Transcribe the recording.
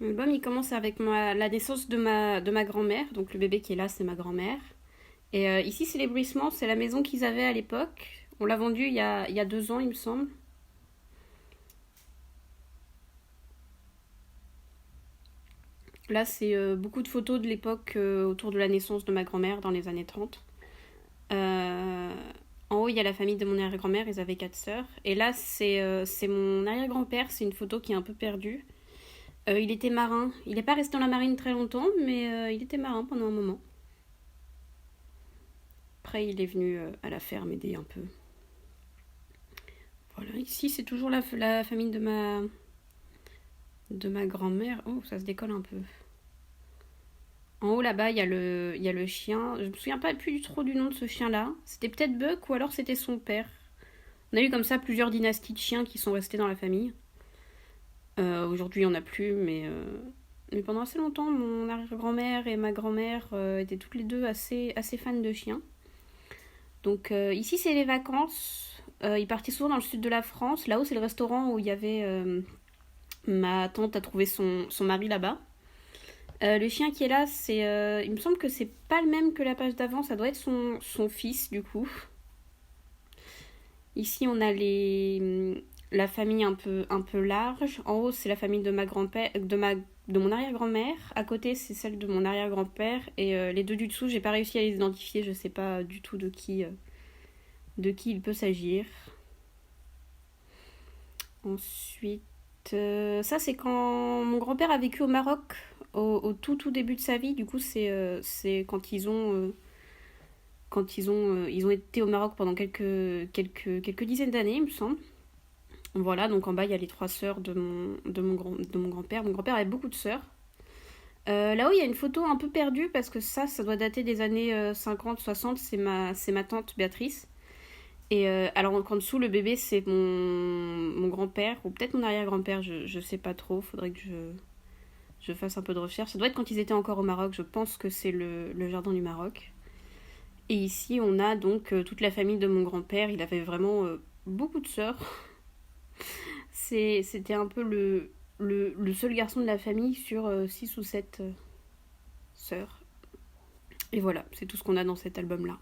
L'album, il commence avec la naissance de ma grand-mère. Donc le bébé qui est là, c'est ma grand-mère. Et ici, c'est les Bruissements, c'est la maison qu'ils avaient à l'époque. On l'a vendue il y a 2 ans, il me semble. Là, c'est beaucoup de photos de l'époque autour de la naissance de ma grand-mère dans les années 30. Euh, En haut, il y a la famille de mon arrière-grand-mère, ils avaient 4 sœurs. Et là, c'est mon arrière-grand-père, c'est une photo qui est un peu perdue. Il était marin. Il n'est pas resté dans la marine très longtemps, mais il était marin pendant un moment. Après, il est venu à la ferme aider un peu. Voilà, ici, c'est toujours la famille de ma grand-mère. Oh, ça se décolle un peu. En haut, là-bas, il y a le chien. Je me souviens pas plus trop du nom de ce chien-là. C'était peut-être Buck ou alors c'était son père. On a eu comme ça plusieurs dynasties de chiens qui sont restés dans la famille. Aujourd'hui, il n'y en a plus, mais pendant assez longtemps, mon arrière-grand-mère et ma grand-mère étaient toutes les deux assez fans de chiens. Donc ici, c'est les vacances. Ils partaient souvent dans le sud de la France. Là-haut, c'est le restaurant où il y avait... ma tante a trouvé son mari là-bas. Le chien qui est là, il me semble que c'est pas le même que la page d'avant. Ça doit être son fils, du coup. Ici, on a la famille un peu large. En haut, c'est la famille de ma grand-père, de mon arrière-grand-mère. À côté, c'est celle de mon arrière-grand-père. Et les deux du dessous, j'ai pas réussi à les identifier. Je sais pas du tout de qui il peut s'agir. Ensuite, ça c'est quand mon grand-père a vécu au Maroc au tout début de sa vie. Du coup, c'est quand ils ont été au Maroc pendant quelques dizaines d'années, il me semble. Voilà, donc en bas, il y a les 3 sœurs de mon grand-père. Mon grand-père avait beaucoup de sœurs. Là-haut, il y a une photo un peu perdue parce que ça doit dater des années 50-60. C'est ma tante Béatrice. Et alors qu'en dessous, le bébé, c'est mon grand-père, ou peut-être mon arrière-grand-père, je sais pas trop, faudrait que je fasse un peu de recherche. Ça doit être quand ils étaient encore au Maroc, je pense que c'est le jardin du Maroc. Et ici, on a donc toute la famille de mon grand-père, il avait vraiment beaucoup de sœurs. C'était un peu le seul garçon de la famille sur 6 ou 7 sœurs. Et voilà, c'est tout ce qu'on a dans cet album-là.